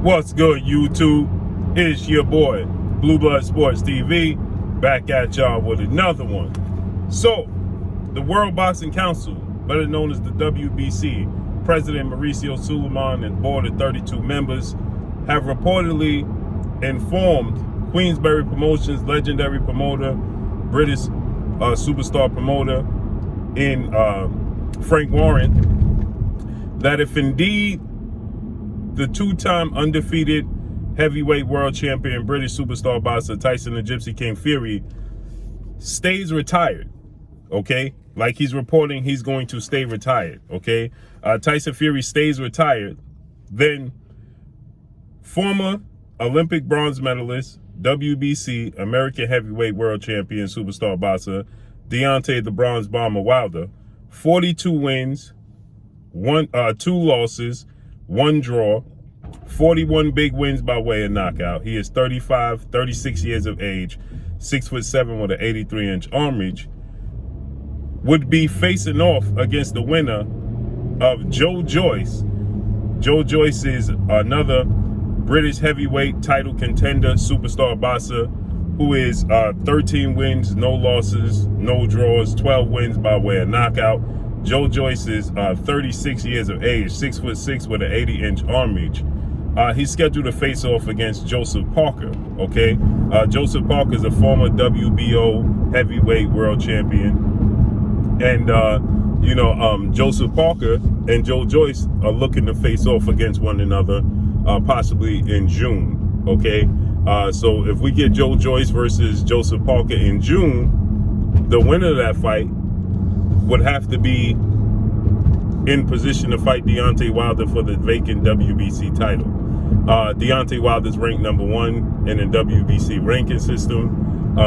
What's good, YouTube? It's your boy, Blue Blood Sports TV, back at y'all with another one. So, the World Boxing Council, better known as the WBC, President Mauricio Suleiman and board of 32 members have reportedly informed Queensberry Promotions legendary promoter, British superstar promoter in Frank Warren, that if indeed the two-time undefeated heavyweight world champion British superstar boxer Tyson the Gypsy King Fury stays retired, okay? Like he's reporting he's going to stay retired, okay? Tyson Fury stays retired, then former Olympic bronze medalist, WBC American heavyweight world champion superstar boxer Deontay the Bronze Bomber Wilder, 42 wins, 2 losses, 1 draw, 41 big wins by way of knockout. He is 36 years of age, 6'7" with an 83-inch arm reach, would be facing off against the winner of Joyce. Joyce is another British heavyweight title contender superstar boxer who is 13 wins, no losses, no draws, 12 wins by way of knockout. Joyce is 36 years of age, 6'6" with an 80-inch arm reach. He's scheduled to face off against Joseph Parker, okay? Joseph Parker is a former WBO heavyweight world champion. And, Joseph Parker and Joyce are looking to face off against one another, possibly in June, okay? So if we get Joyce versus Joseph Parker in June, the winner of that fight would have to be in position to fight Deontay Wilder for the vacant WBC title. Deontay Wilder's ranked #1 in the WBC ranking system.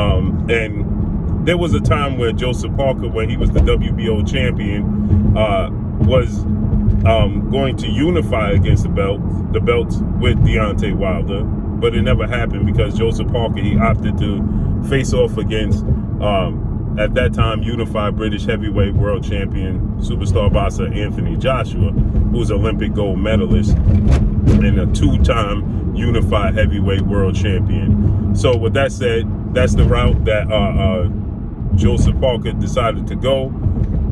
And there was a time where Joseph Parker, when he was the WBO champion, was going to unify against the belts with Deontay Wilder, but it never happened because Joseph Parker, he opted to face off against at that time unified British heavyweight world champion superstar boxer Anthony Joshua, who's Olympic gold medalist and a 2-time unified heavyweight world champion. So with that said, that's the route that Joseph Parker decided to go,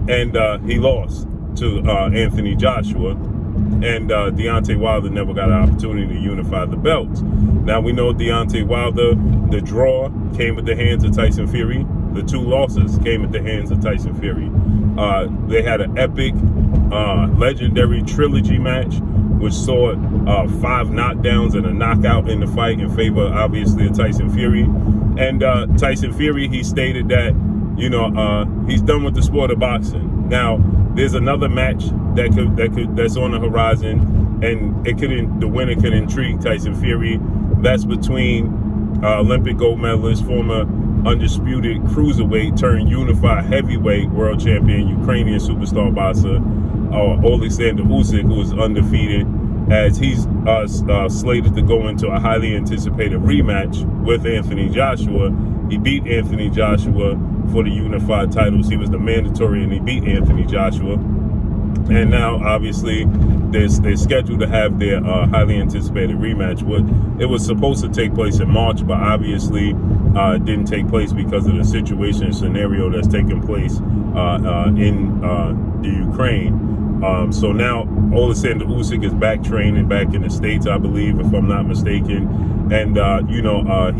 and he lost to Anthony Joshua, and Deontay Wilder never got an opportunity to unify the belts. Now we know Deontay Wilder, the draw came at the hands of Tyson Fury. The 2 losses came at the hands of Tyson Fury. They had an epic, legendary trilogy match, which saw 5 knockdowns and a knockout in the fight in favor, obviously, of Tyson Fury. And Tyson Fury, he stated that, he's done with the sport of boxing. Now, there's another match that's on the horizon, and the winner could intrigue Tyson Fury. That's between Olympic gold medalist, former undisputed cruiserweight turned unified heavyweight world champion Ukrainian superstar boxer Alexander Usyk, who is undefeated, as he's slated to go into a highly anticipated rematch with Anthony Joshua. He beat Anthony Joshua for the unified titles. He was the mandatory, and he beat Anthony Joshua. And now, obviously, they're scheduled to have their highly anticipated rematch. It was supposed to take place in March, but obviously it didn't take place because of the situation and scenario that's taking place in the Ukraine. So now Alexander Usyk is back training back in the States, I believe, if I'm not mistaken. And,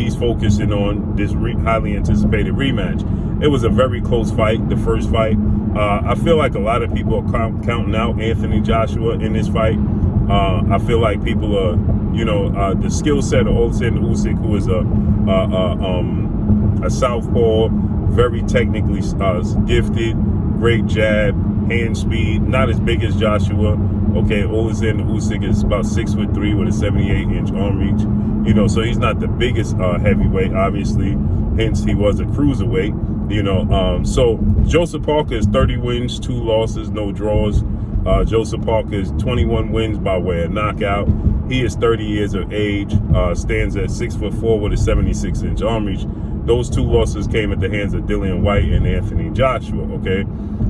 he's focusing on this highly anticipated rematch. It was a very close fight, the first fight. I feel like a lot of people are counting out Anthony Joshua in this fight. I feel like people are, the skill set of Alexander Usyk, who is a southpaw, very technically gifted, great jab, hand speed, not as big as Joshua. Okay, Alexander Usyk is about 6'3" with a 78-inch arm reach. So he's not the biggest heavyweight, obviously. Hence, he was a cruiserweight. So Joseph Parker is 30 wins, 2 losses, no draws. Joseph Parker is 21 wins by way of knockout. He is 30 years of age, stands at 6'4" with a 76-inch arm reach. Those 2 losses came at the hands of Dillian White and Anthony Joshua, okay?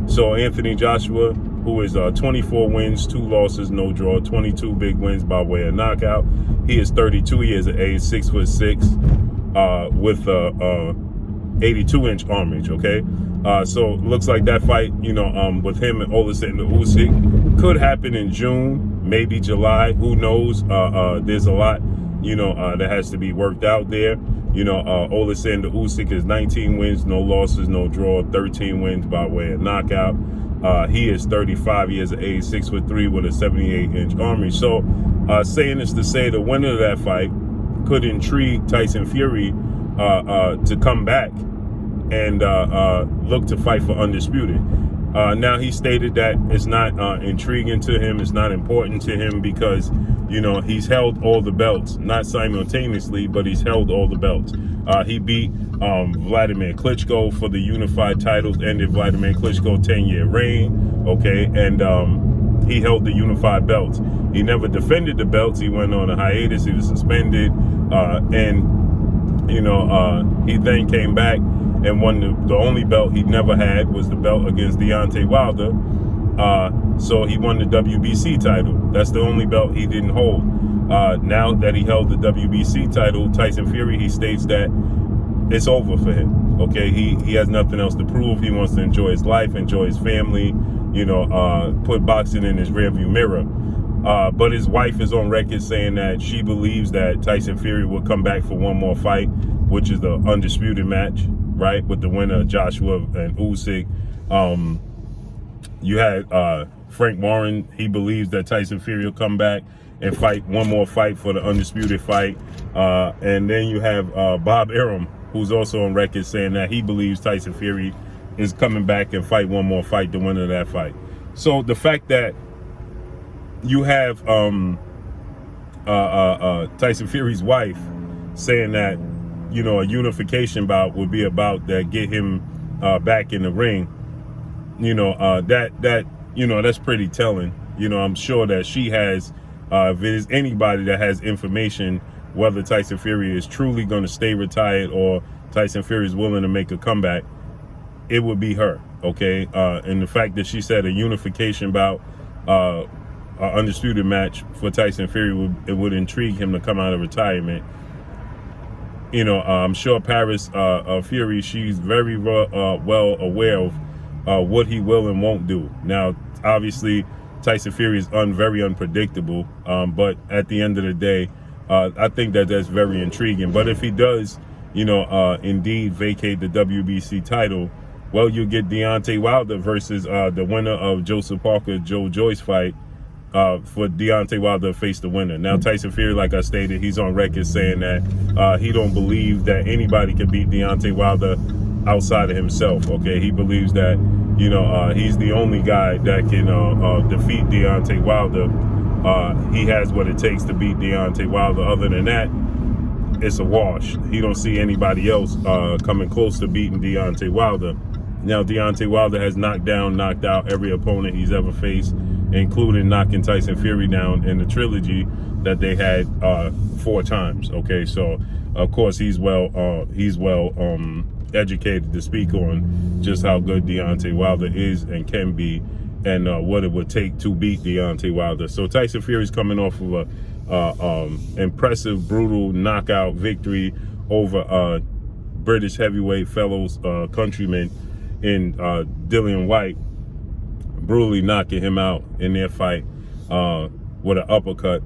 So Anthony Joshua, who is 24 wins, 2 losses, no draw, 22 big wins by way of knockout. He is 32 years of age, 6'6", with 82-inch arm reach. Okay, so looks like that fight, with him and Oleksandr Usyk could happen in June, maybe July. Who knows? There's a lot, that has to be worked out there. Oleksandr Usyk is 19 wins, no losses, no draw, 13 wins by way of knockout. He is 35 years of age, 6'3", with a 78-inch arm reach. So, saying this to say the winner of that fight could intrigue Tyson Fury to come back and look to fight for undisputed. Now, he stated that it's not intriguing to him, it's not important to him because, he's held all the belts, not simultaneously, but he's held all the belts. He beat Vladimir Klitschko for the unified titles, ended Vladimir Klitschko's 10-year reign, okay, and he held the unified belts. He never defended the belts. He went on a hiatus. He was suspended, and he then came back and won the only belt he never had was the belt against Deontay Wilder. So he won the WBC title. That's the only belt he didn't hold. Now that he held the WBC title, Tyson Fury, he states that it's over for him. Okay, he has nothing else to prove. He wants to enjoy his life, enjoy his family, put boxing in his rearview mirror. But his wife is on record saying that she believes that Tyson Fury will come back for one more fight, which is the undisputed match, right, with the winner of Joshua and Usyk. You had Frank Warren. He believes that Tyson Fury will come back and fight one more fight for the undisputed fight. And then you have Bob Arum, who's also on record saying that he believes Tyson Fury is coming back and fight one more fight, the winner of that fight. So the fact that you have Tyson Fury's wife saying that, a unification bout would be about that get him back in the ring, that's pretty telling. I'm sure that she has, if there's anybody that has information whether Tyson Fury is truly going to stay retired or Tyson Fury is willing to make a comeback, it would be her, okay? And the fact that she said a unification bout, undisputed match for Tyson Fury would intrigue him to come out of retirement. I'm sure Paris Fury, she's very well aware of what he will and won't do. Now, obviously, Tyson Fury is very unpredictable, but at the end of the day, I think that's very intriguing. But if he does, indeed vacate the WBC title, well, you get Deontay Wilder versus the winner of Joseph Parker-Joe Joyce fight, for Deontay Wilder to face the winner. Now, Tyson Fury, like I stated, he's on record saying that he don't believe that anybody can beat Deontay Wilder outside of himself, okay? He believes that, he's the only guy that can defeat Deontay Wilder. He has what it takes to beat Deontay Wilder. Other than that, it's a wash. He don't see anybody else coming close to beating Deontay Wilder. Now, Deontay Wilder has knocked out every opponent he's ever faced, including knocking Tyson Fury down in the trilogy that they had 4 times. Okay, so of course he's well educated to speak on just how good Deontay Wilder is and can be, and what it would take to beat Deontay Wilder. So Tyson Fury's coming off of a impressive, brutal knockout victory over British heavyweight fellows countryman in Dillian White, brutally knocking him out in their fight with an uppercut.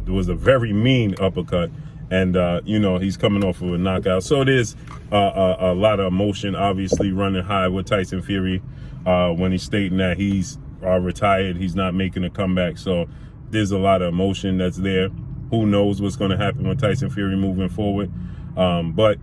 It was a very mean uppercut, and he's coming off of a knockout. So there's a lot of emotion obviously running high with Tyson Fury when he's stating that he's retired, he's not making a comeback. So there's a lot of emotion that's there. Who knows what's going to happen with Tyson Fury moving forward, but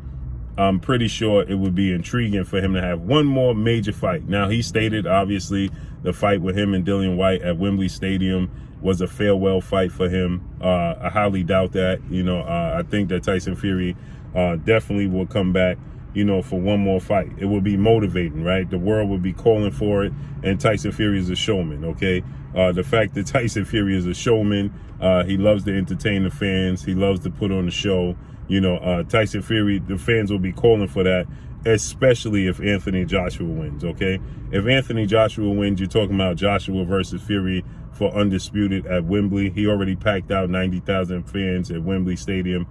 I'm pretty sure it would be intriguing for him to have one more major fight. Now, he stated, obviously, the fight with him and Dillian White at Wembley Stadium was a farewell fight for him. I highly doubt that. I think that Tyson Fury definitely will come back, for one more fight. It will be motivating, right? The world will be calling for it, and Tyson Fury is a showman, okay? The fact that Tyson Fury is a showman, he loves to entertain the fans. He loves to put on the show. Tyson Fury, the fans will be calling for that, especially if Anthony Joshua wins, okay? If Anthony Joshua wins, you're talking about Joshua versus Fury for Undisputed at Wembley. He already packed out 90,000 fans at Wembley Stadium.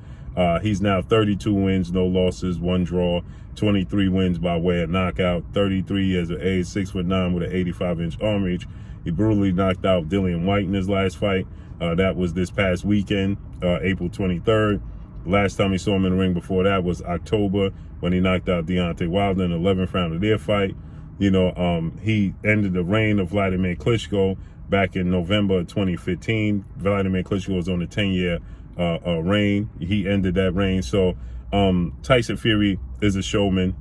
He's now 32 wins, no losses, 1 draw, 23 wins by way of knockout, 33 years of age, 6'9" with an 85-inch arm reach. He brutally knocked out Dillian White in his last fight. That was this past weekend, April 23rd. Last time he saw him in the ring before that was October, when he knocked out Deontay Wilder in the 11th round of their fight. You know, he ended the reign of Vladimir Klitschko back in November of 2015. Vladimir Klitschko was on a 10-year reign. He ended that reign. So Tyson Fury is a showman.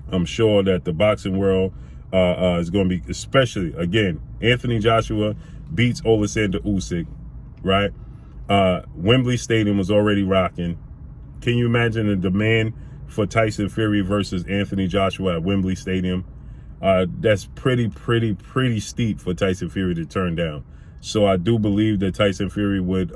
I'm sure that the boxing world is going to be, especially, again, Anthony Joshua beats Alexander Usyk, right? Wembley Stadium was already rocking. Can you imagine the demand for Tyson Fury versus Anthony Joshua at Wembley Stadium? That's pretty steep for Tyson Fury to turn down. So I do believe that Tyson Fury would,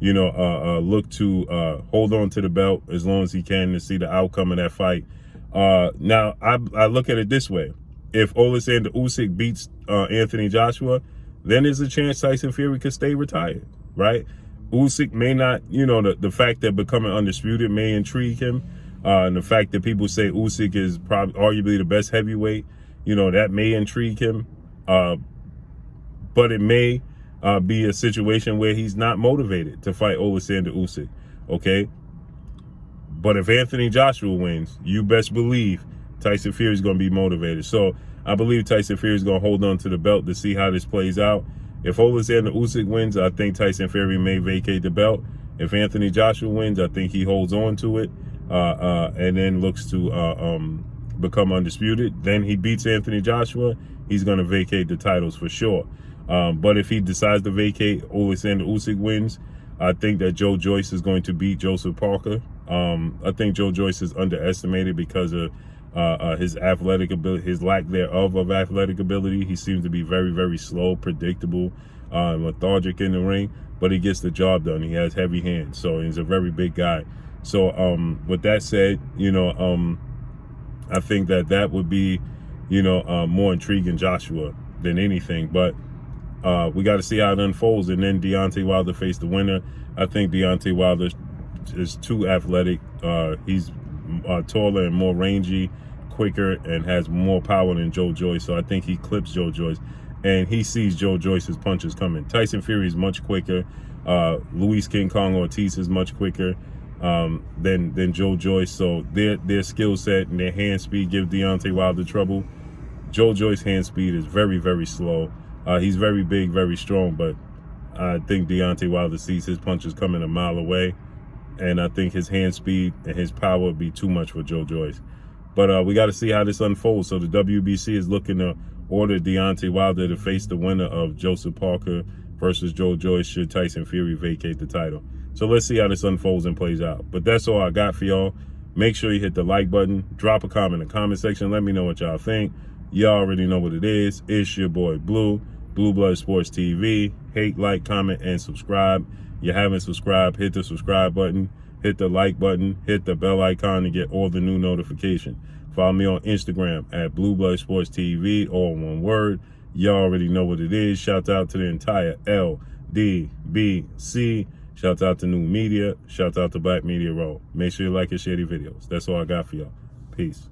look to hold on to the belt as long as he can to see the outcome of that fight. Now, I look at it this way. If Alexander Usyk beats Anthony Joshua, then there's a chance Tyson Fury could stay retired, right? Usyk may not, the fact that becoming undisputed may intrigue him. And the fact that people say Usyk is probably arguably the best heavyweight, that may intrigue him. But it may be a situation where he's not motivated to fight Alexander Usyk, okay? But if Anthony Joshua wins, you best believe Tyson Fury is going to be motivated. So I believe Tyson Fury is going to hold on to the belt to see how this plays out. If Alexander Usyk wins, I think Tyson Fury may vacate the belt. If Anthony Joshua wins, I think he holds on to it. And then looks to become undisputed. Then he beats Anthony Joshua, he's going to vacate the titles for sure. But if he decides to vacate, Alexander Usyk wins, I think that Joyce is going to beat Joseph Parker. I think Joyce is underestimated because of his athletic ability, his lack thereof of athletic ability. He seems to be very slow, predictable, lethargic in the ring, but he gets the job done. He has heavy hands, so he's a very big guy. So with that said, I think that would be, more intriguing Joshua than anything. But we got to see how it unfolds. And then Deontay Wilder faced the winner. I think Deontay Wilder is too athletic. He's taller and more rangy, quicker, and has more power than Joyce. So I think he clips Joyce. And he sees Joyce's punches coming. Tyson Fury is much quicker. Luis King Kong Ortiz is much quicker than Joyce. So their skill set and their hand speed give Deontay Wilder trouble. Joyce's hand speed is very slow. He's very big, very strong, but I think Deontay Wilder sees his punches coming a mile away, and I think his hand speed and his power would be too much for Joyce. But we got to see how this unfolds. So the WBC is looking to order Deontay Wilder to face the winner of Joseph Parker versus Joyce should Tyson Fury vacate the title. So let's see how this unfolds and plays out. But that's all I got for y'all. Make sure you hit the like button. Drop a comment in the comment section. Let me know what y'all think. Y'all already know what it is. It's your boy Blue Blood Sports TV. Hate, like, comment, and subscribe. You haven't subscribed, hit the subscribe button. Hit the like button. Hit the bell icon to get all the new notifications. Follow me on Instagram at Blue Blood Sports TV, all one word. Y'all already know what it is. Shout out to the entire LDBC. Shout out to New Media. Shout out to Black Media Row. Make sure you like and share the videos. That's all I got for y'all. Peace.